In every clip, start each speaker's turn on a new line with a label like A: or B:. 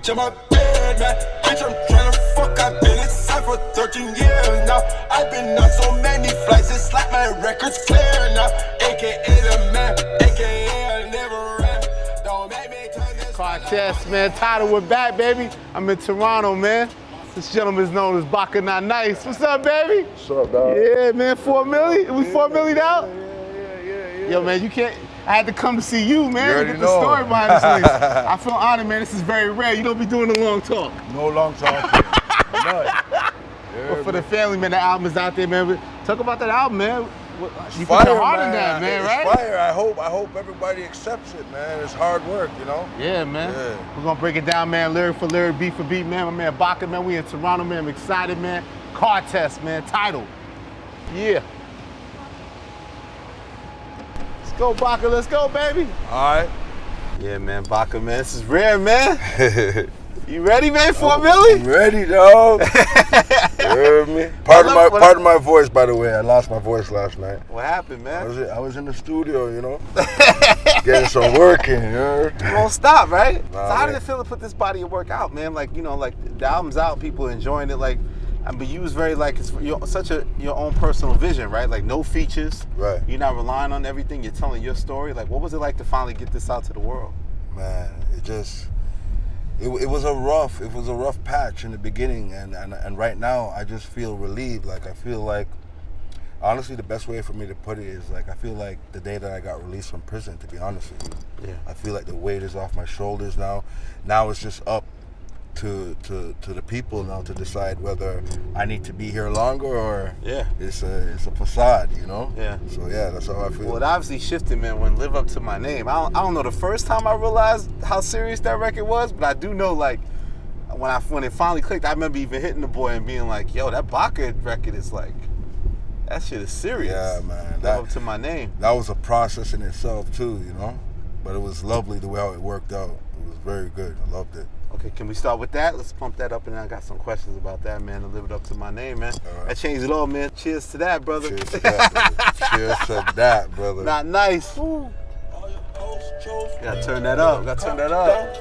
A: to my bed, man. Bitch, I'm tryna fuck, I've been inside for 13 years now. I've been on so many flights, it's like my record's clear now. AKA the man, AKA I never ran. Don't make me turn this
B: Podcast, man. Title, we're back, baby. I'm in Toronto, man. This gentleman is known as Baka Not Nice. What's up, baby?
C: What's up, dog?
B: Yeah, man, 4 million? We 4 million out?
C: Yeah.
B: Yo, man, you can't. I had to come to see you, man,
C: You
B: to
C: already
B: get
C: know.
B: the story behind this thing. I feel honored, man. This is very rare. You don't be doing the long talk.
C: No long talking.
B: But for the family, man, the album is out there, man. Talk about that album, man. You
C: Fire,
B: put your heart in that, man, right?
C: It's fire. I hope everybody accepts it, man. It's hard work, you know?
B: Yeah, man.
C: Yeah.
B: We're gonna break it down, man, lyric for lyric, beat for beat, man. My man Baka, man, we in Toronto, man. I'm excited, man. Car test, man. Title. Yeah. Let's go, Baka. Let's go, baby.
C: All right.
B: Yeah, man, Baka, man. This is rare, man. You ready, man? 4 million?
C: I'm ready, dog. You heard me? Pardon my voice, by the way. I lost my voice last night.
B: What happened, man?
C: I was in the studio, you know, getting some work in, you heard?
B: You won't stop, right?
C: Nah,
B: So how did
C: man.
B: it feel to put this body of work out, man? Like, you know, like the album's out, people enjoying it, like, but you was very like it's your own personal vision, right? Like no features.
C: Right.
B: You're not relying on everything. You're telling your story. Like, what was it like to finally get this out to the world?
C: Man, it was a rough patch in the beginning, and right now I just feel relieved. Like I feel like, honestly, the best way for me to put it is like I feel like the day that I got released from prison, to be honest with you.
B: Yeah.
C: I feel like the weight is off my shoulders now. Now it's just up to the people now to decide whether I need to be here longer or
B: Yeah.
C: it's a facade, you know?
B: Yeah.
C: So yeah, that's how I feel.
B: Well, it obviously shifted, man. When Live Up to My Name, I don't know the first time I realized how serious that record was, but I do know like when it finally clicked, I remember even hitting the boy and being like, "Yo, that Baka record is like, that shit is serious."
C: Yeah, man.
B: Live Up to My Name.
C: That was a process in itself too, you know? But it was lovely the way how it worked out. It was very good. I loved it.
B: Okay, can we start with that? Let's pump that up, and then I got some questions about that, man, to live it up to my name, man.
C: All right.
B: That changed it all, man. Cheers to that, brother.
C: Cheers to that, brother. Cheers to that, brother.
B: Not nice. Gotta turn that up.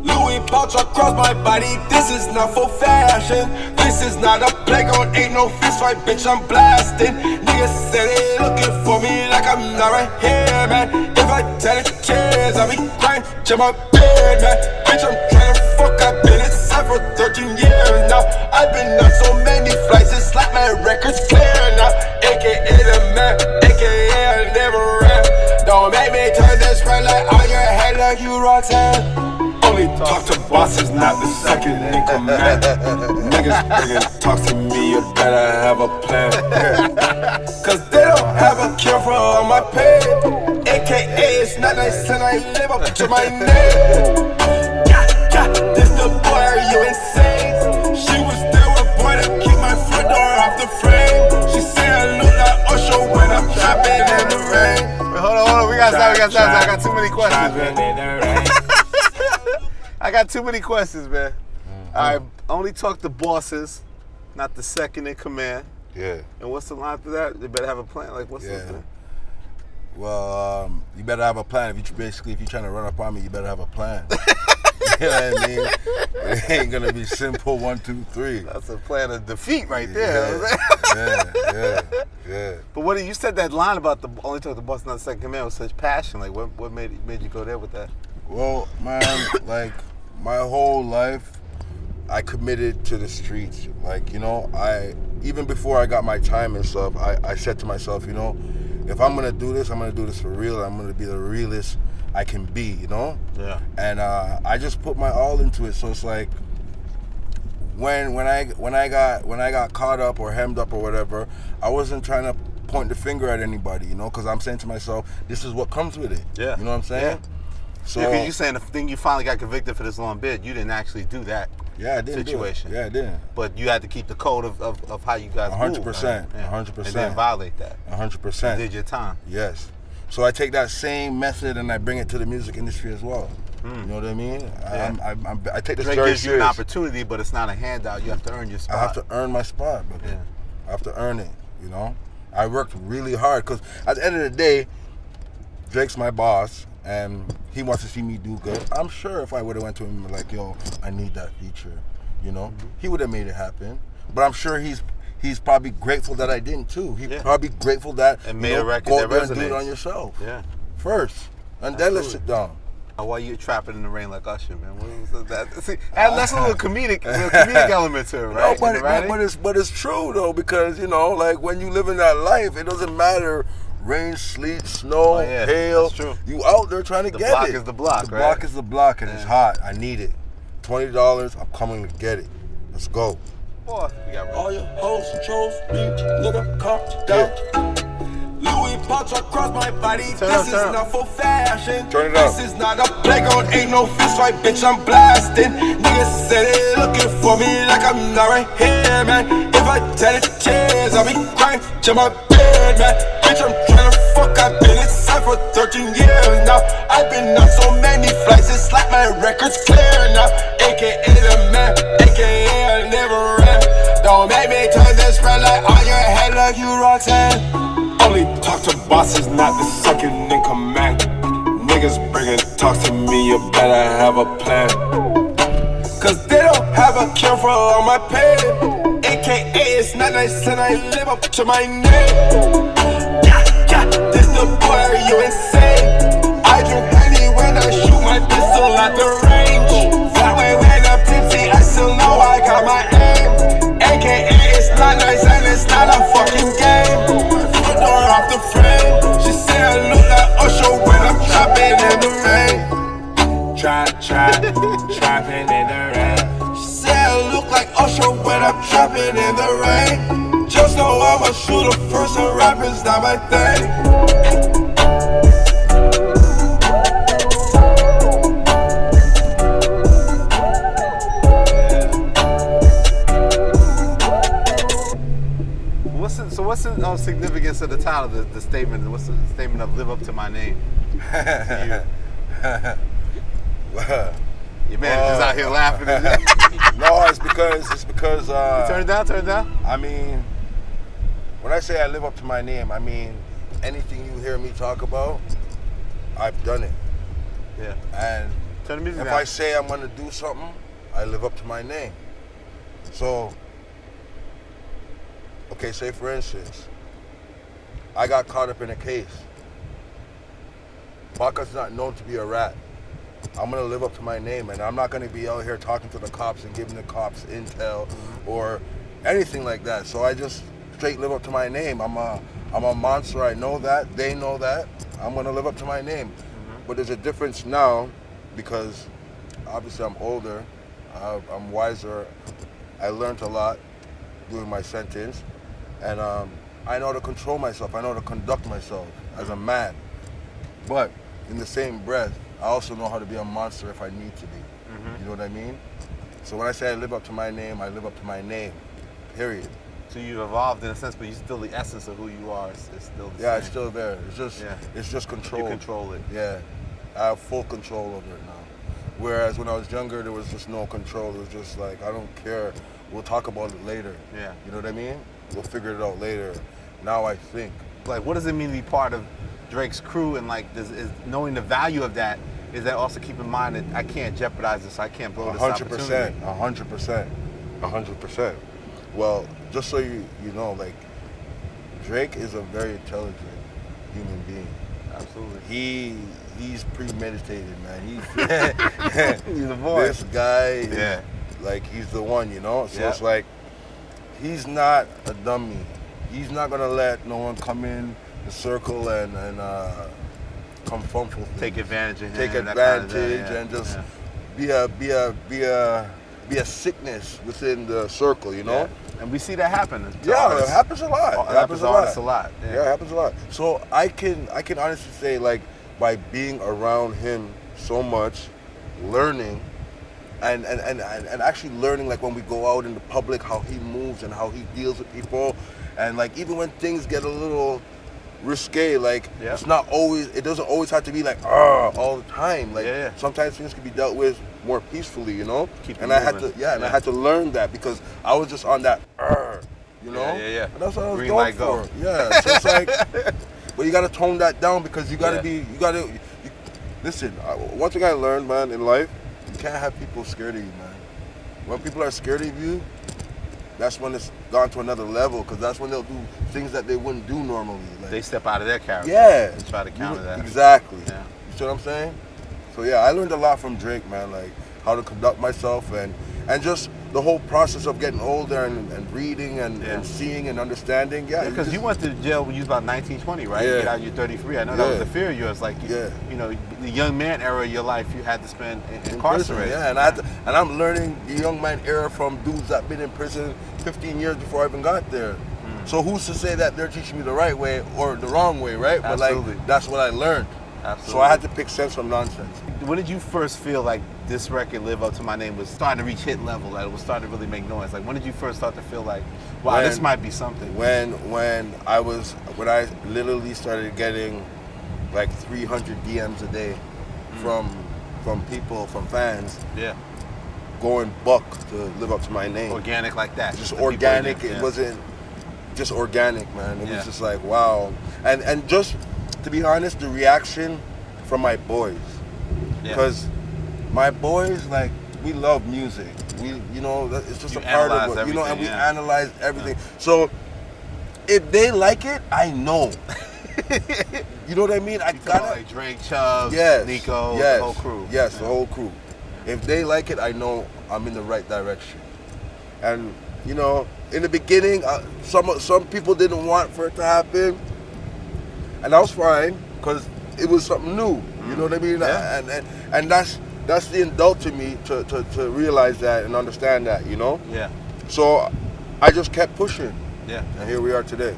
A: Louis pouch across my body, this is not for fashion. This is not a playground, ain't no fist fight, bitch, I'm blasting. Niggas say they looking for me like I'm not right here, man. If I tell it cheers, I'll be crying to my bed, man. Bitch, I'm tryna fuck, I've been inside for 13 years now. I've been on so many flights, it's like my record's clear now. AKA the man, AKA I never ran. Don't make me turn this red light on your head like you Roxanne. Only talk to bosses, not the second in command. Niggas bringing talk to me, you better have a plan. Cause they don't have a cure for all my pain. AKA it's not nice and I live up to my name. This the boy, are you insane? She was there with a boy to keep my front door off the frame. She say I look like Usher when I'm trapping in the rain.
B: Wait, hold on. We gotta stop. I got too many questions, man. I got too many questions, man. All right, only talk to bosses, not the second in command.
C: Yeah.
B: And what's the line after that? They better have a plan. Like, what's the thing?
C: Well, you better have a plan. If you're trying to run up on me, you better have a plan. You know what I mean? It ain't gonna be simple 1, 2, 3.
B: That's a plan of defeat right there.
C: Yeah.
B: But what you said that line about the only talk to boss, not the second command with such passion. Like, what made you go there with that?
C: Well, man, like my whole life, I committed to the streets. Like, you know, even before I got my time and stuff, I said to myself, you know, if I'm gonna do this, I'm gonna do this for real. I'm gonna be the realest I can be, you know.
B: Yeah.
C: And I just put my all into it. So it's like when I got caught up or hemmed up or whatever, I wasn't trying to point the finger at anybody, you know, because I'm saying to myself, this is what comes with it.
B: Yeah.
C: You know what I'm saying?
B: Yeah.
C: So
B: Yeah, because you're saying the thing you finally got convicted for this long bid, you didn't actually do that.
C: Yeah, I didn't
B: situation.
C: do it. Yeah, I didn't.
B: But you had to keep the code of how you guys
C: 100%,
B: move, right? Yeah.
C: 100%.
B: And then violate that.
C: 100%.
B: You did your time.
C: Yes. So I take that same method and I bring it to the music industry as well. You know what I mean?
B: Yeah.
C: I take this
B: Drake
C: very
B: gives you an
C: serious.
B: opportunity, but it's not a handout. You have to earn your spot.
C: I have to earn my spot, but
B: Yeah.
C: I have to earn it, you know? I worked really hard because at the end of the day, Drake's my boss and he wants to see me do good, I'm sure if I would have went to him like, yo, I need that feature, you know, he would have made it happen. But I'm sure he's probably grateful that I didn't too. He's probably grateful that
B: and made a record
C: go
B: that
C: there
B: resonates.
C: and do it on yourself.
B: Yeah.
C: First, and then let's sit down.
B: Why you trapping in the rain like Usher, man? What was that? See, that's a little comedic element to it, right?
C: No, but it's true though, because you know, like when you live in that life, it doesn't matter rain, sleet, snow, hail.
B: That's true.
C: You out there trying to get it.
B: The block is the block,
C: The
B: right?
C: block is the block, and it's hot. I need it. $20. I'm coming to get it. Let's go.
B: Boy, we got
A: All your hoes chose me, nigga, calm down. Louis Vuitton across my body. This is not for fashion.
C: Turn it up.
A: This is not a playground. Ain't no fist fight, bitch. I'm blasting. Niggas say they looking for me like I'm not right here, man. If I tell the chance, I'll be crying to my bed, man. Bitch, I'm trying to fuck. I've been inside for 13 years now. I've been on so many flights. It's like my record's clear now. AKA the man, AKA I never ran. Don't make me turn this red light on your head like you Roxanne. Only talk to bosses, not the second in command. Niggas bringing talk to me, you better have a plan. Cause they don't have a cure for all my pain. AKA it's not nice and I live up to my name. Yeah, this the boy, you insane. I drink honey when I shoot my pistol at the range. That way when I'm tipsy, I still know I got my aim. AKA it's not nice and it's not a fucking game. Door off the frame. She say I look like Usher when I'm trapping in the rain. Trapping in the rain. She say I look like Usher when I'm trapping in the rain. Just know I'm a shooter first and rapping's not my thing.
B: What's the significance of the title, the statement? What's the statement of "Live Up to My Name"? Your man is just out here laughing.
C: No, it's because.
B: Turn it down.
C: I mean, when I say I live up to my name, I mean anything you hear me talk about, I've done it.
B: Yeah.
C: And
B: turn the music
C: if
B: down.
C: I say I'm gonna do something, I live up to my name. So. Okay, say for instance, I got caught up in a case. Baka's not known to be a rat. I'm gonna live up to my name, and I'm not gonna be out here talking to the cops and giving the cops intel or anything like that. So I just straight live up to my name. I'm a monster. I know that. They know that. I'm gonna live up to my name. But there's a difference now because obviously I'm older. I'm wiser. I learned a lot doing my sentence. And I know how to control myself. I know how to conduct myself as a man. But in the same breath, I also know how to be a monster if I need to be. You know what I mean? So when I say I live up to my name, I live up to my name, period.
B: So you've evolved in a sense, but you still the essence of who you are is still the same.
C: Yeah, it's still there. It's just control.
B: You control it.
C: Yeah, I have full control over it now. Whereas when I was younger, there was just no control. It was just like, I don't care. We'll talk about it later.
B: Yeah.
C: You know what I mean? We'll figure it out later. Now I think.
B: Like, what does it mean to be part of Drake's crew? And like, is knowing the value of that, is that also keep in mind that I can't jeopardize this, I can't blow this opportunity?
C: 100%. Well, just so you know, like, Drake is a very intelligent human being.
B: Absolutely.
C: He's premeditated, man.
B: He's a boy.
C: This guy is, like, he's the one, you know? So it's like, he's not a dummy. He's not gonna let no one come in the circle and come fumble things.
B: Take advantage of him.
C: Take advantage and just be a sickness within the circle, you know?
B: Yeah. And we see that happen.
C: Yeah, it happens a lot.
B: It happens a lot.
C: Yeah, it happens a lot. So I can honestly say, like, by being around him so much, learning, and actually learning, like, when we go out in the public, how he moves and how he deals with people, and like even when things get a little risque, like it's not always, it doesn't always have to be like all the time. Like sometimes things can be dealt with more peacefully, you know. I had to learn that because I was just on that you know. And that's what I was
B: Green
C: going
B: light,
C: for.
B: go.
C: Yeah. So it's like, but you gotta tone that down because you gotta be, Listen, one thing I learned, man, in life, you can't have people scared of you, man. When people are scared of you, that's when it's gone to another level, because that's when they'll do things that they wouldn't do normally. Like,
B: They step out of their character.
C: yeah.
B: And try to counter that.
C: Exactly.
B: Yeah.
C: You see what I'm saying? So yeah, I learned a lot from Drake, man, like how to conduct myself and just the whole process of getting older and reading and seeing and understanding. Yeah,
B: Because you went to jail when you was about 19, 20, right?
C: Yeah.
B: You get out, you're 33. I know that was the fear of yours. Like, you know, the young man era of your life, you had to spend incarcerated.
C: Yeah, and I'm learning the young man era from dudes that been in prison 15 years before I even got there. So who's to say that they're teaching me the right way or the wrong way, right?
B: Absolutely.
C: But like, that's what I learned.
B: Absolutely.
C: So I had to pick sense from nonsense.
B: When did you first feel like this record, Live Up to My Name, was starting to reach hit level, that it was starting to really make noise? Like, when did you first start to feel like, wow, this might be something?
C: When I literally started getting like 300 DMs a day from people, from fans.
B: Yeah.
C: Going buck to Live Up to My Name.
B: Organic like that.
C: Just organic. It wasn't just organic, man. It was just like, wow. And just to be honest, the reaction from my boys. Because my boys, like, we love music. We, you know, it's just a part of it. You know, and we analyze everything. So if they like it, I know. You know what I mean? I gotta
B: like Drake, Chubbs, Nico, the whole crew.
C: Yes, the whole crew. If they like it, I know I'm in the right direction. And you know, in the beginning, some people didn't want for it to happen, and that was fine because it was something new. You know what I mean?
B: Yeah.
C: And that's the adult to me to realize that and understand that. You know?
B: Yeah.
C: So I just kept pushing.
B: Yeah.
C: And here we are today.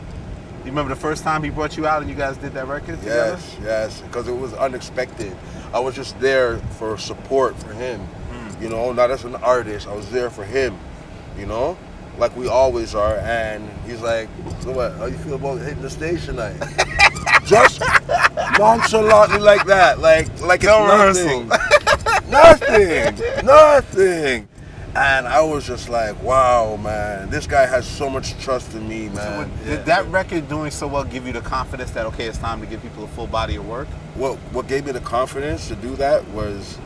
B: You remember the first time he brought you out and you guys did that record together?
C: Yes, because it was unexpected. I was just there for support for him, you know, not as an artist. I was there for him, you know, like we always are. And he's like, so what, how you feel about hitting the stage tonight? Just nonchalantly like that, like it's nothing. Nothing. And I was just like, wow, man, this guy has so much trust in me, man.
B: So did that record doing so well give you the confidence that, okay, it's time to give people a full body of work?
C: What gave me the confidence to do that was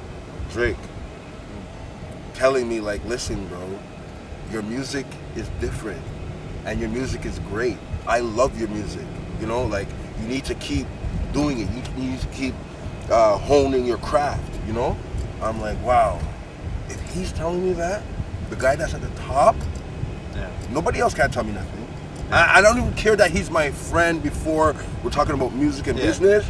C: Drake telling me, like, listen, bro, your music is different and your music is great. I love your music, you know, like, you need to keep doing it. You need to keep honing your craft, you know? I'm like, wow. If he's telling me that, the guy that's at the top, nobody else can tell me nothing. I don't even care that he's my friend before we're talking about music and business.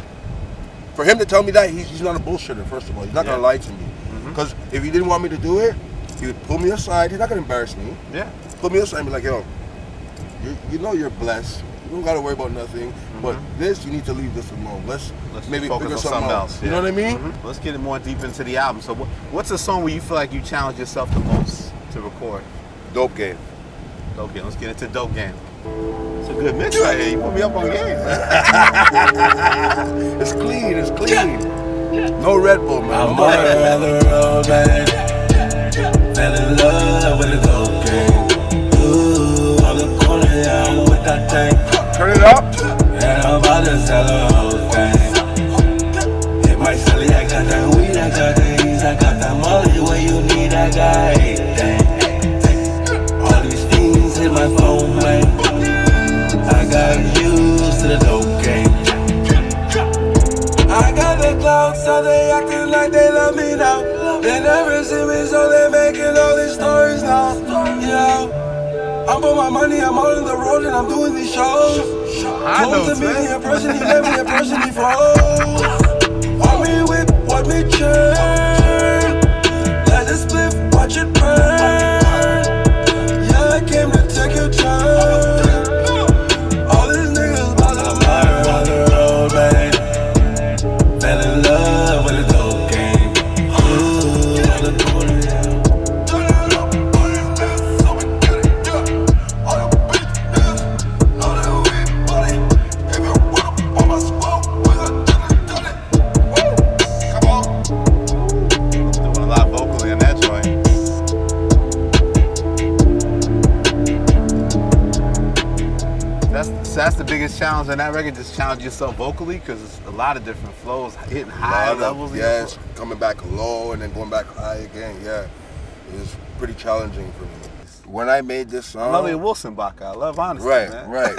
C: For him to tell me that, he's not a bullshitter, first of all. He's not going to lie to me. Because if he didn't want me to do it, he would pull me aside. He's not going to embarrass me.
B: Yeah.
C: Pull me aside and be like, yo, you know you're blessed. You don't got to worry about nothing. But this, you need to leave this alone. Let's maybe
B: focus
C: figure
B: on
C: something else.
B: Yeah.
C: You know what I mean?
B: Let's get more deep into the album. So what's a song where you feel like you challenge yourself the most to record?
C: Dope Game.
B: Dope Game. Let's get into Dope Game. It's a good mix right here. You put me up on game.
C: It's clean. It's clean. No Red Bull, man.
D: I'm on another road, man. Fell in love with the Dope Game. Ooh, on the corner, yeah, I'm with that tank.
C: Turn it up.
D: And I'm about to sell the whole thing. Hit my celly, I got that weed, I got the ease, I got that molly. Where you need, I got everything. All these things hit my phone, man. I got used to the Dope Game. I got the clout, so they acting like they love me now. They never see me, so they making all these stories now. Yeah. I'm put my money, I'm out on the road and I'm doing these shows. Told to meet me in person, he let me in person, he froze. Want me whip, want me churn. Let it split, watch it burn. Yeah, I came to take your turn. All these niggas about to murder on the road, man. Fell in love with the Dope Game. Ooh, on the corner, yeah.
B: that's the biggest challenge on that record. Just challenge yourself vocally because it's a lot of different flows, hitting high levels.
C: Yes, coming back low and then going back high again. Yeah, it was pretty challenging for me. When I made this song,
B: I love your Wilson Baka. I love honesty, man.
C: Right.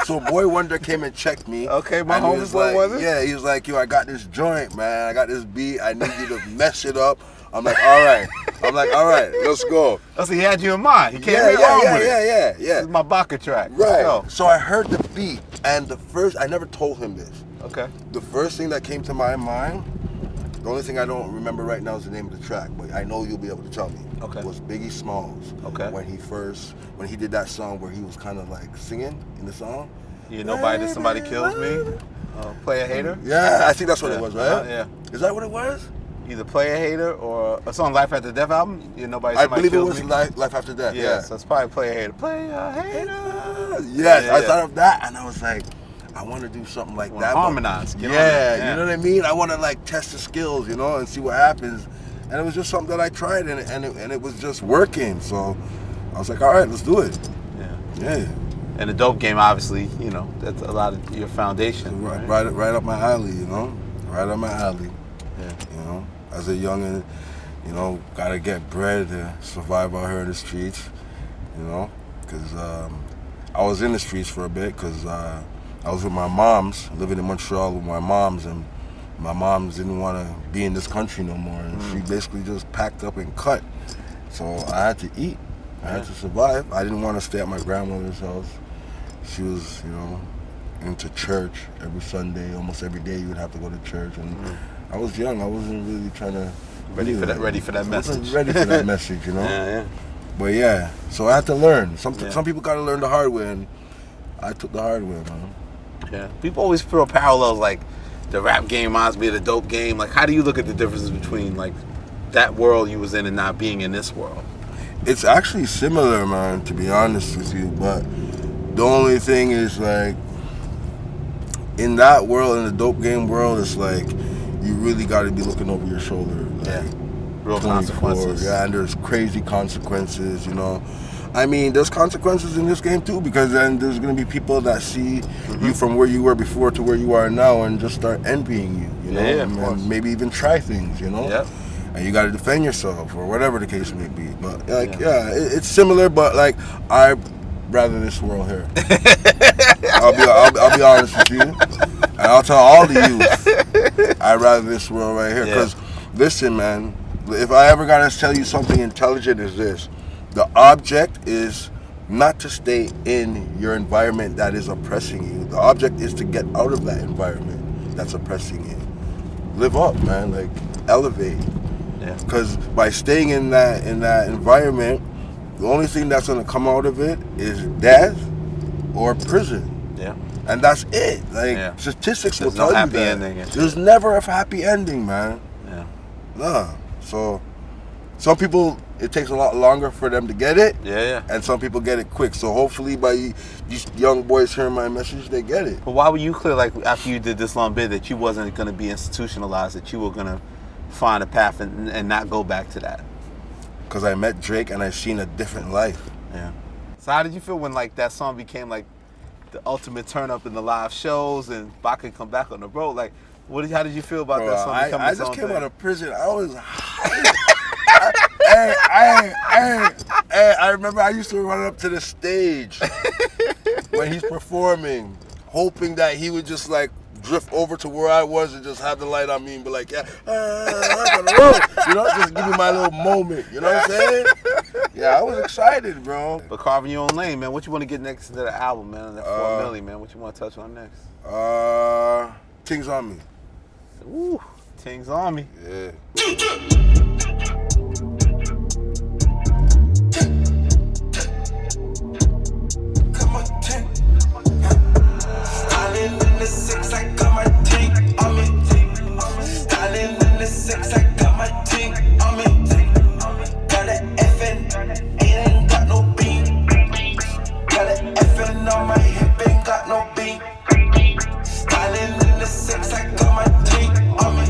C: So Boy Wonder came and checked me.
B: Okay, my homie Boy
C: like,
B: Wonder.
C: Yeah, he was like, yo, I got this joint, man. I got this beat. I need you to mess it up. I'm like, all right. Let's go.
B: Oh, so he had you in mind. He came
C: Yeah.
B: This is my Baka track.
C: Right.
B: Go.
C: So I heard the beat, and I never told him this.
B: Okay.
C: The first thing that came to my mind, the only thing I don't remember right now is the name of the track, but I know you'll be able to tell me.
B: Okay.
C: Was Biggie Smalls.
B: Okay.
C: When he did that song where he was kind of like singing in the song.
B: Yeah, nobody till somebody kills me. Play a hater.
C: Yeah, I think that's what it was, right?
B: Yeah.
C: Is that what it was?
B: Either Play a Hater or a song Life After Death album. Yeah, nobody.
C: I believe it
B: kills
C: was
B: me.
C: Life After Death. Yeah.
B: So it's probably Play a Hater. Play a hater.
C: Yes, I thought of that, and I was like, I want to do something like that.
B: Harmonize.
C: You know what I mean? I want to like test the skills, and see what happens. And it was just something that I tried, and it was just working. So I was like, all right, let's do it. Yeah.
B: And the dope game, obviously, that's a lot of your foundation.
C: Right up my alley, Right up my alley.
B: Yeah.
C: As a youngin', gotta get bread to survive out here in the streets, because I was in the streets for a bit because I was with my moms, living in Montreal with my moms, and my moms didn't want to be in this country no more, and she basically just packed up and cut. So I had to eat. I had to survive. I didn't want to stay at my grandmother's house. She was, into church every Sunday. Almost every day you would have to go to church, and I was young. I wasn't really trying to
B: ready for that message.
C: I wasn't ready for that message,
B: Yeah.
C: But yeah, so I had to learn. Some people gotta learn the hard way, and I took the hard way, man.
B: Yeah. People always throw parallels like the rap game reminds me of the dope game. Like, how do you look at the differences between like that world you was in and not being in this world?
C: It's actually similar, man, to be honest with you. But the only thing is, like, in that world, in the dope game world, it's like you really got to be looking over your shoulder. Like,
B: real consequences.
C: Yeah, and there's crazy consequences, I mean, there's consequences in this game too, because then there's going to be people that see you from where you were before to where you are now and just start envying you, and maybe even try things,
B: Yep.
C: And you got to defend yourself or whatever the case may be. But it's similar, but like I rather this world here. I'll be honest with you, and I'll tell all the youth I rather this world right here. Because listen, man, if I ever gotta tell you something intelligent, is this: the object is not to stay in your environment that is oppressing you. The object is to get out of that environment that's oppressing you. Live up, man. Like elevate. Because by staying in that environment, the only thing that's gonna come out of it is death or prison.
B: Yeah.
C: And that's it. Like statistics will tell you that.
B: Ending.
C: There's never a happy ending, man.
B: Yeah.
C: Nah. So some people, it takes a lot longer for them to get it.
B: Yeah.
C: And some people get it quick. So hopefully by these young boys hearing my message, they get it.
B: But why were you clear, like after you did this long bid, that you wasn't gonna be institutionalized, that you were gonna find a path and not go back to that?
C: Because I met Drake and I seen a different life.
B: Yeah. So how did you feel when like that song became like the ultimate turn up in the live shows and Baka come back on the road? Like, how did you feel about that song becoming
C: I just came out of prison. I was I remember I used to run up to the stage when he's performing, hoping that he would just like drift over to where I was and just have the light on me and be like, I'm on the road. Just give me my little moment. You know what I'm saying? Yeah, I was excited, bro.
B: But carving your own lane, man. What you want to get next to the album, man? That 4 milli, man. What you want to touch on next?
C: Things on Me.
B: Ooh, Things on Me.
C: Yeah.
D: Styling in the 6, I got my ting on me. Styling in the 6, I got my ting on me. Got an FN, ain't got no beam. Got an FN on my hip, ain't got no beam. Styling in the 6, I got my ting on me.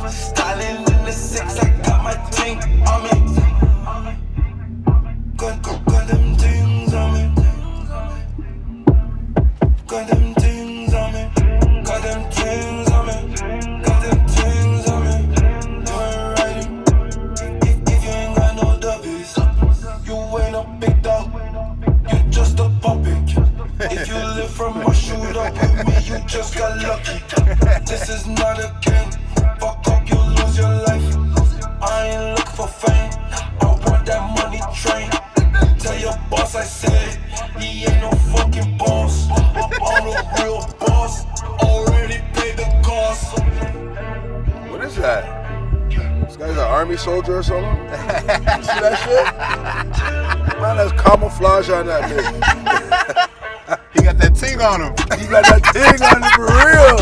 D: Styling in the 6, I got my ting on me. Got them things on me. got them things on me. Got them things on me. Got them things on me. Doing right. If you ain't got no W's, you ain't a big dog. You just a puppet. If you live from a shoot up with me, you just got lucky. This is not a game. Fuck up, you lose your life. I ain't look for fame. I want that money train. Tell your boss I said he ain't no fucking boss. I'm a real boss. Already paid the cost.
C: What is that? This guy's an army soldier or something? You see that shit? Man, there's camouflage on that nigga.
B: He got that ting on him.
C: He got that thing on him for real.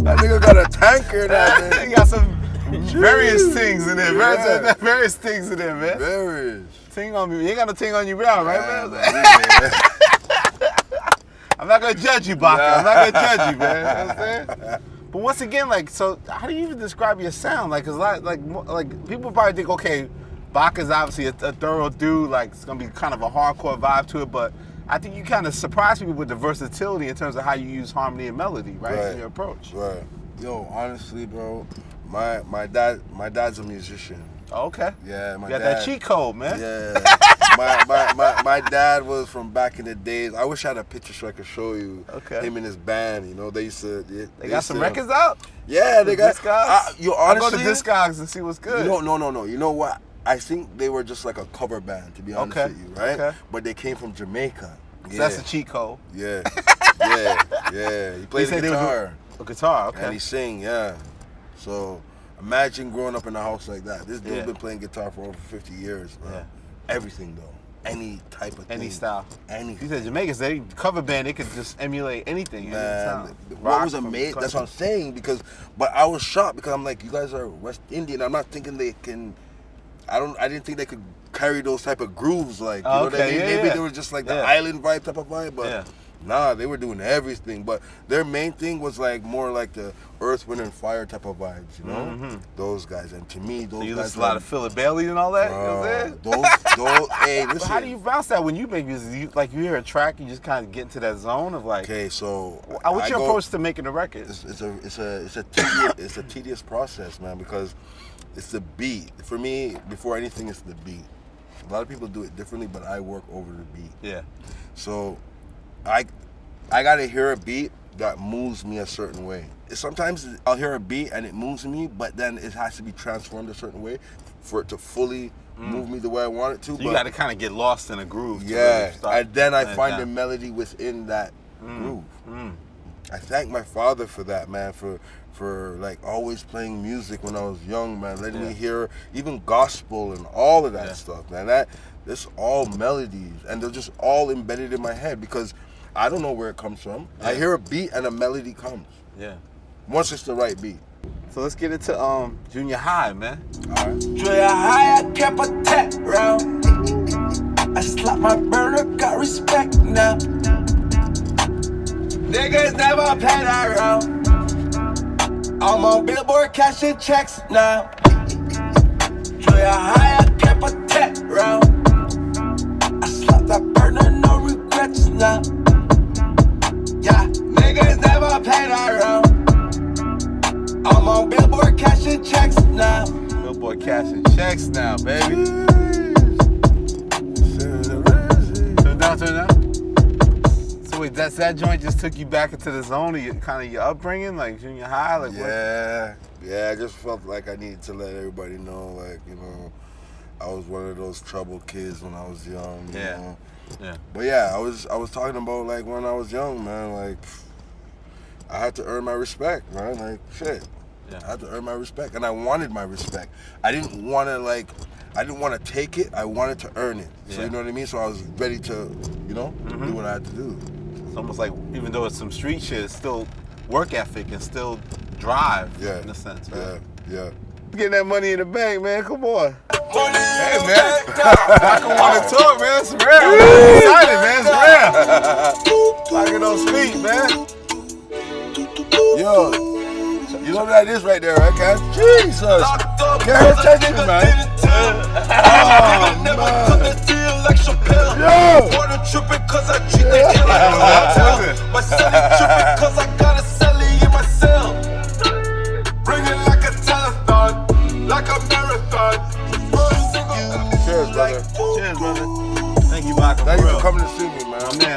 C: That nigga got a tanker in that man.
B: He got some various things in there.
C: Yeah.
B: Various things in there, man.
C: Various.
B: Ting on me. You ain't got no ting on you now, right, man? I'm not gonna judge you, Baka. I'm not gonna judge you, man. You know what I'm saying? But once again, like, so how do you even describe your sound? Like, cause like people probably think, okay, Baka's obviously a thorough dude. Like, it's gonna be kind of a hardcore vibe to it, but I think you kind of surprise people with the versatility in terms of how you use harmony and melody, right? In your approach.
C: Right. Yo, honestly, bro, my dad's a musician.
B: Oh, okay.
C: Yeah, my
B: you got
C: dad.
B: that cheat code, man.
C: Yeah. my dad was from back in the days. I wish I had a picture so I could show you.
B: Okay.
C: Him and his band. You know, they used to.
B: They got some records out.
C: Yeah, they got.
B: Discogs.
C: You honestly.
B: I go to Discogs and see what's good.
C: No. You know what? I think they were just like a cover band, to be honest with you, right?
B: Okay.
C: But they came from Jamaica.
B: So that's a cheat code.
C: Yeah. Yeah. He plays guitar.
B: A guitar, okay.
C: And he sing, yeah. So imagine growing up in a house like that. This dude been playing guitar for over 50 years, bro. Yeah. Everything though. Any type of thing.
B: Any style.
C: Anything.
B: He said Jamaicans, they cover band, they could just emulate anything.
C: Man, what was amazing, that's what I'm saying, but I was shocked because I'm like, you guys are West Indian. I'm not thinking they can, I didn't think they could carry those type of grooves, like, you know what I mean? Maybe they were just like the island vibe type of vibe, but nah, they were doing everything. But their main thing was like more like the Earth, Wind, and Fire type of vibes, you know? Mm-hmm. Those guys. And to me, those guys.
B: You listen to a lot of Philip Bailey and all that? You know what I'm
C: saying? Hey, listen.
B: But how do you bounce that when you make music? You hear a track, you just kind of get into that zone of like.
C: Okay, so.
B: What's your approach to making a record?
C: It's a tedious process, man, because it's the beat. For me, before anything, it's the beat. A lot of people do it differently, but I work over the beat.
B: Yeah.
C: So, I gotta hear a beat that moves me a certain way. Sometimes I'll hear a beat and it moves me, but then it has to be transformed a certain way for it to fully move me the way I want it to.
B: So you gotta kind of get lost in a groove.
C: Yeah, and then I find the melody within that groove. I thank my father for that, man, for like always playing music when I was young, man, letting me hear even gospel and all of that stuff, man. That's all melodies, and they're just all embedded in my head because I don't know where it comes from. I hear a beat and a melody comes. Yeah. Once it's the right beat.
B: So let's get into junior high, man.
C: All right.
D: Junior high, I kept a tech round. I slapped my burner, got respect now. Niggas never play that round. I'm on Billboard cashing checks now. Junior high, I kept a tech round. I slapped that burner, no regrets now. Yeah, niggas never play that round. I'm on Billboard cashing checks now.
B: Billboard cashing checks now, baby. Turn down. So wait, that joint just took you back into the zone of your upbringing, like junior high, like
C: yeah. I just felt like I needed to let everybody know, like, you know, I was one of those troubled kids when I was young. You know?
B: Yeah.
C: But yeah, I was talking about like when I was young, man. Like I had to earn my respect, man. Like shit. Yeah. I had to earn my respect, and I wanted my respect. I didn't want to take it. I wanted to earn it. So you know what I mean. So I was ready to, you know, do what I had to do.
B: It's almost like even though it's some street shit, it's still work ethic and still drive. Yeah. In a sense, right?
C: Yeah.
B: Getting that money in the bank, man. Come on. Hey, man. I can want to talk, man. It's real. I'm excited, man. It's real. Like it don't speak, man.
C: Yo, you know what that is right there, right, guys? Jesus. Get her attention, man. Oh, man. Yo.
D: My son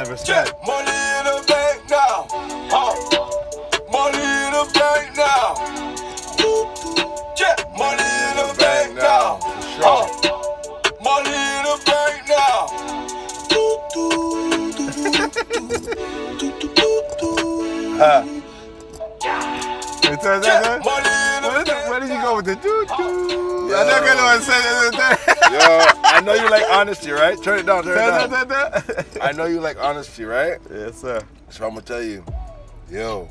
B: respect.
D: Money in the bank now. Money in the bank now. Money in the bank now. Money in the bank now.
B: Where did you go with the doo-doo? I never know what to say.
C: Yo, I know you like honesty, right? Turn it down, turn it down. I know you like honesty, right?
B: Yes, sir.
C: So I'm gonna tell you, yo.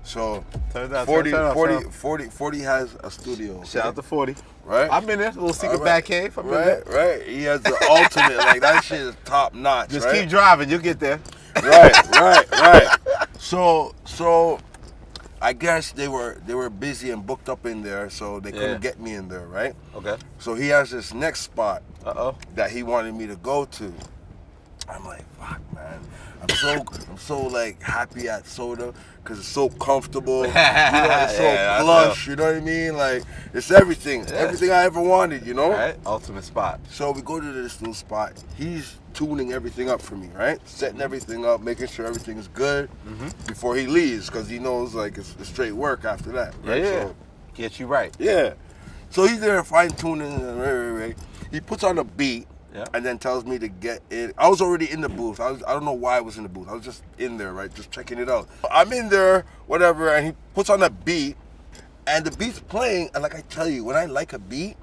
C: So
B: Turn it down,
C: 40 has a studio.
B: Shout out to 40.
C: Right?
B: I've been there, a little secret
C: Right.
B: back cave. I've been
C: Right,
B: there.
C: right. He has the ultimate, like that shit is top notch.
B: Just
C: right?
B: keep driving, you'll get there.
C: Right. So I guess they were busy and booked up in there, so they couldn't get me in there, right?
B: Okay.
C: So he has this next spot
B: Uh-oh.
C: that he wanted me to go to. I'm like, fuck, man. I'm so like happy at Soda because it's so comfortable. You know, it's so plush. You know what I mean? Like it's everything, everything I ever wanted. You know?
B: Right. Ultimate spot.
C: So we go to this new spot. He's tuning everything up for me, right? Setting everything up, making sure everything is good before he leaves because he knows like it's straight work after that. Right?
B: Yeah.
C: So,
B: Get you right.
C: yeah. So he's there fine tuning and right. He puts on a beat.
B: Yeah.
C: And then tells me to get in. I was already in the booth. I don't know why I was in the booth. I was just in there, right? Just checking it out. I'm in there, whatever, and he puts on a beat, and the beat's playing, and like I tell you, when I like a beat,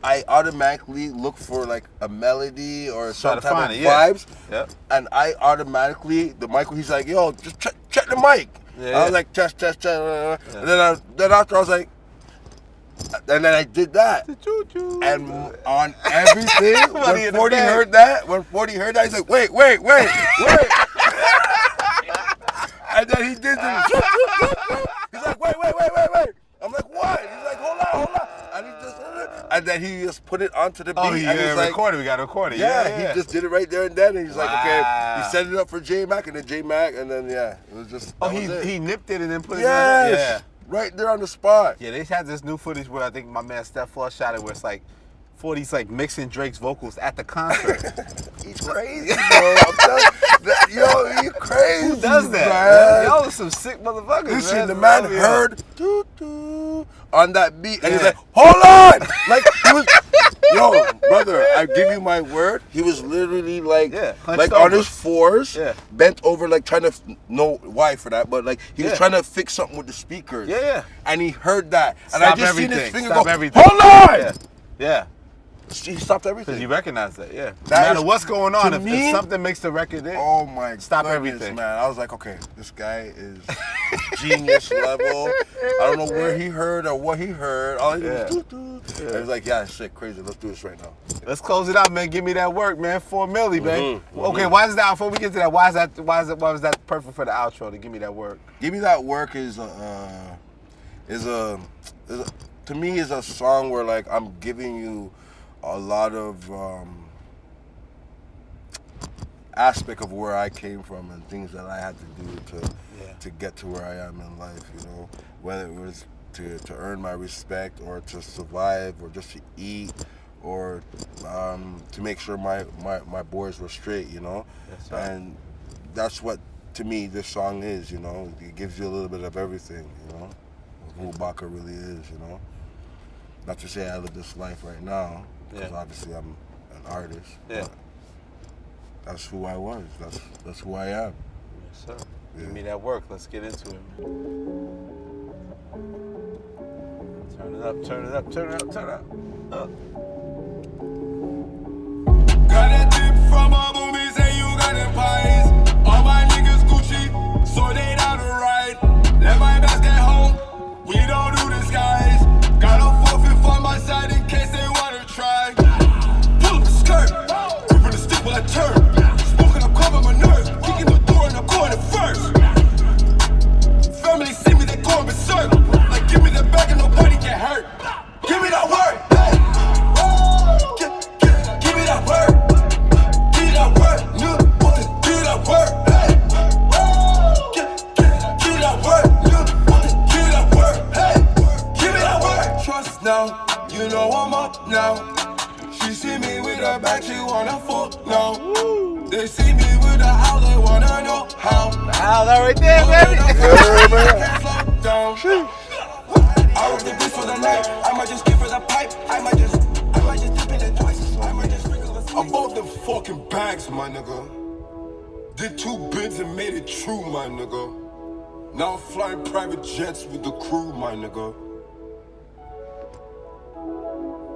C: I automatically look for like a melody or some type of vibes.
B: Yep.
C: And I automatically, the mic, he's like, yo, just check the mic.
B: Yeah.
C: I was like, test. And then after I was like, and then I did that. And on everything, when 40 heard that, he's like, wait. And then he did the he's like, wait. I'm like, what? He's like, hold on. And then he just put it onto the beat.
B: Oh,
C: and he's like,
B: recorded. We got to record it.
C: yeah, he just did it right there and then. And he's like, okay, he set it up for J-Mac, and then J-Mac, and then, yeah, it was just,
B: he nipped it and then put it
C: yes,
B: in. Yeah.
C: right there on the spot.
B: Yeah, they had this new footage where I think my man Steph Floss shot it where it's like 40's like mixing Drake's vocals at the concert.
C: He's crazy, bro. I'm telling you, yo, he's crazy.
B: Who does that?
C: Man.
B: Y'all are some sick motherfuckers.
C: Listen, the man heard doo-doo on that beat, and he's like, hold on! Like, he was, yo, brother, I give you my word, he was literally like on his fours, bent over, like trying to, no why for that, but like he was trying to fix something with the speakers.
B: Yeah.
C: And he heard that. And
B: Stop
C: I just
B: everything.
C: seen his finger
B: Stop
C: go,
B: everything.
C: hold on!
B: Yeah.
C: He stopped everything.
B: Because you recognize that, yeah. No
C: That
B: matter
C: is-
B: what's going on,
C: to
B: if
C: me-
B: something makes the record in,
C: Oh my
B: Stop
C: goodness,
B: everything.
C: man. I was like, okay, this guy is genius level. I don't know where he heard or what he heard. All he did was doo-doo. I was like, yeah, shit, crazy. Let's do this right now.
B: let's close it out, man. Give me that work, man. 4 milli, man. Okay, why is that? Before we get to that, why was that perfect for the outro to give me that work?
C: Give Me That Work is to me is a song where like I'm giving you a lot of aspect of where I came from and things that I had to do to get to where I am in life, you know, whether it was to earn my respect or to survive or just to eat or to make sure my boys were straight, you know.
B: Yes, sir.
C: And that's what to me this song is, you know. It gives you a little bit of everything, you know, of who Baka really is, you know. Not to say I live this life right now, because obviously I'm an artist.
B: Yeah.
C: But that's who I was. That's who I am.
B: Yes, sir. Give me that work. Let's get into it, man. Turn it up, turn it up, turn it up, turn it up.
D: Got that tip from my boobies and you got them pies. All my niggas Gucci, so they down to ride. Let my basket home, we don't do this, guys. Got a 4-5 on my side in case they wanna try. Pull up the skirt, gripping the stick while I turn. Smoking, I'm covering my nerves. Kicking the door and I'm going first. Family see me, they going berserk. Like, give me that bag and nobody get hurt. Give me that word, hey. Give me that word. Give me that word, nigga. Give me that word, hey. Give me that word, nigga. Give me that word, hey. Give me that word. Trust now, you know I'm up now. She see me with her back, she wanna fuck now. They see me with her out, they
B: Wow, that right there, baby.
D: I was the bitch for the night. I might just give her the pipe. I might just dip in it twice. I might just sprinkle the
A: I bought the fucking bags, my nigga. Did 2 bids and made it true, my nigga. Now I'm flying private jets with the crew, my nigga.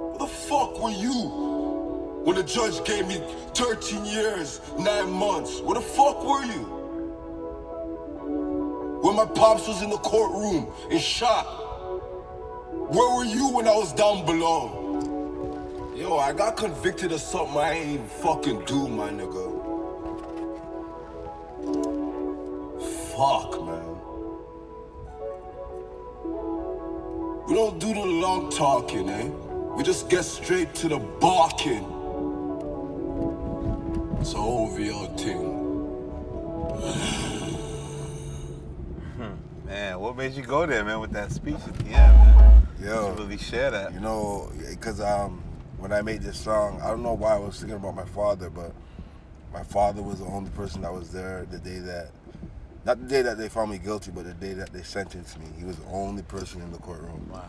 A: Where the fuck were you when the judge gave me 13 years, 9 months? Where the fuck were you? When my pops was in the courtroom and shot. Where were you when I was down below? Yo, I got convicted of something I ain't even fucking do, my nigga. Fuck, man. We don't do the long talking, eh? We just get straight to the barking. It's a OVO thing.
B: Man, what made you go there, man, with that speech at the end, man?
C: Yo,
B: You really share that.
C: you know, because when I made this song, I don't know why I was thinking about my father, but my father was the only person that was there the day that, not the day that they found me guilty, but the day that they sentenced me. He was the only person in the courtroom.
B: Wow.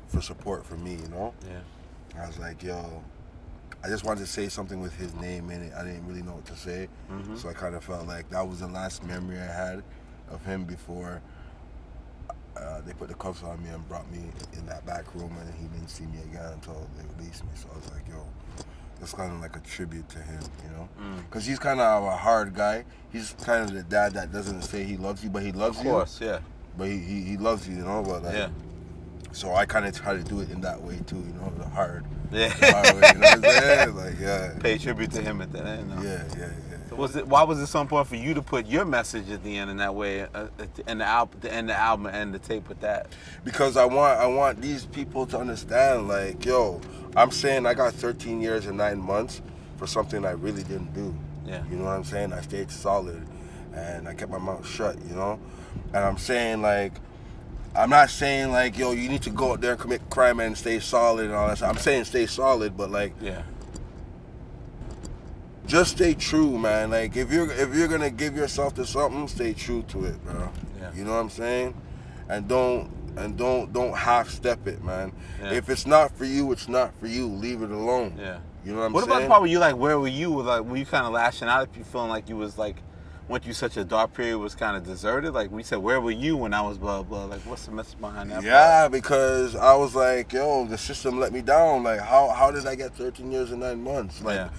C: For support for me, you know?
B: Yeah.
C: I was like, yo, I just wanted to say something with his name in it. I didn't really know what to say. So I kind of felt like that was the last memory I had of him before they put the cuffs on me and brought me in that back room, and he didn't see me again until they released me. So I was like, yo, it's kind of like a tribute to him, you know? Because he's kind of a hard guy. He's kind of the dad that doesn't say he loves you, but he loves you.
B: Of course, yeah.
C: But he loves you, you know? But like,
B: Yeah.
C: so I kind of try to do it in that way too, you know, the hard
B: Yeah.
C: way, you know what I'm saying? Like, yeah.
B: Pay tribute to him at the end. No?
C: Yeah.
B: So why was it so important for you to put your message at the end in that way, and the end the album and the tape with that?
C: Because I want these people to understand, like, yo, I'm saying I got 13 years and 9 months for something I really didn't do.
B: Yeah.
C: You know what I'm saying? I stayed solid and I kept my mouth shut, you know? And I'm saying, like, I'm not saying, like, yo, you need to go out there and commit crime and stay solid and all that stuff. I'm saying stay solid, but, like,
B: Yeah.
C: just stay true, man. Like, if you're gonna give yourself to something, stay true to it, bro.
B: Yeah.
C: You know what I'm saying? And don't half step it, man.
B: Yeah.
C: If it's not for you, it's not for you. Leave it alone.
B: Yeah.
C: You know what I'm
B: What
C: saying?
B: about the part where you like, where were you? Were you kind of lashing out if you feeling like you was like, went through such a dark period, was kind of deserted? Like, we said, where were you when I was blah blah? Like, what's the message behind that?
C: Yeah, because I was like, yo, the system let me down. Like, how did I get 13 years and 9 months? Like,
B: Yeah.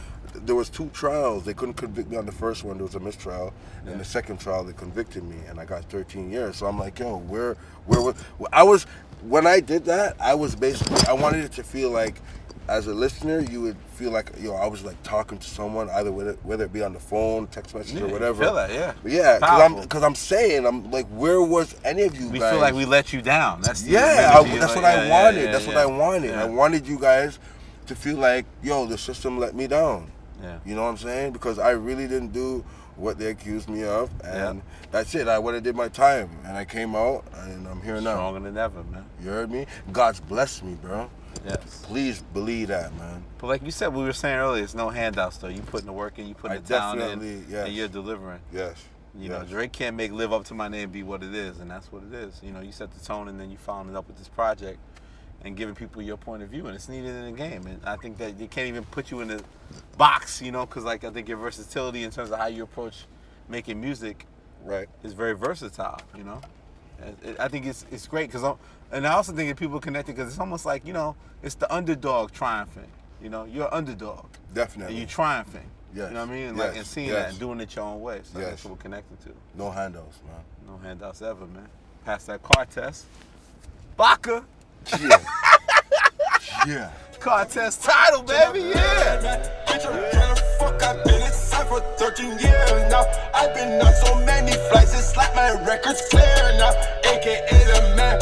C: there was 2 trials. They couldn't convict me on the first one. There was a mistrial.
B: Yeah.
C: And the second trial, they convicted me, and I got 13 years. So I'm like, yo, where was I was when I did that? I was basically, I wanted it to feel like, as a listener, you would feel like, yo, I was like talking to someone, either whether it be on the phone, text message, or whatever.
B: You feel that, yeah.
C: Yeah,
B: Powerful.
C: because I'm saying, I'm like, where was any of you
B: We
C: guys?
B: feel like we let you down. That's the
C: Yeah,
B: energy,
C: that's
B: like,
C: what I wanted.
B: yeah,
C: That's
B: yeah.
C: what I wanted.
B: Yeah.
C: I wanted you guys to feel like, yo, the system let me down.
B: Yeah.
C: You know what I'm saying? Because I really didn't do what they accused me of, and that's it. I went and did my time, and I came out, and I'm here now.
B: Stronger than ever, man.
C: You heard me? God's blessed me, bro.
B: Yes.
C: Please believe that, man.
B: But like you said, we were saying earlier, it's no handouts though. You putting the work in, you putting
C: I
B: the talent in,
C: definitely, yes.
B: and you're delivering.
C: Yes.
B: You know, Drake can't make Live Up to My Name be what it is, and that's what it is. You know, you set the tone, and then you followed it up with this project and giving people your point of view, and it's needed in the game. And I think that they can't even put you in the box, you know, because like I think your versatility in terms of how you approach making music
C: Right.
B: is very versatile, you know. I think it's great because, and I also think that people connected because it's almost like, you know, it's the underdog triumphing. You know, you're an underdog.
C: Definitely.
B: And you triumphing.
C: Yes.
B: You know what I mean? And,
C: Yes.
B: like, and seeing
C: Yes.
B: that and doing it your own way. So
C: Yes.
B: that's what we're connected to.
C: No handouts, man.
B: No handouts ever, man. Pass that car test. Baka.
C: Yeah. Yeah.
B: Car test title, baby. Yeah.
A: Bitch, I'm tryna fuck, I've been inside for 13 years now. I've been on so many flights, it's like my record's clear now. AKA the man,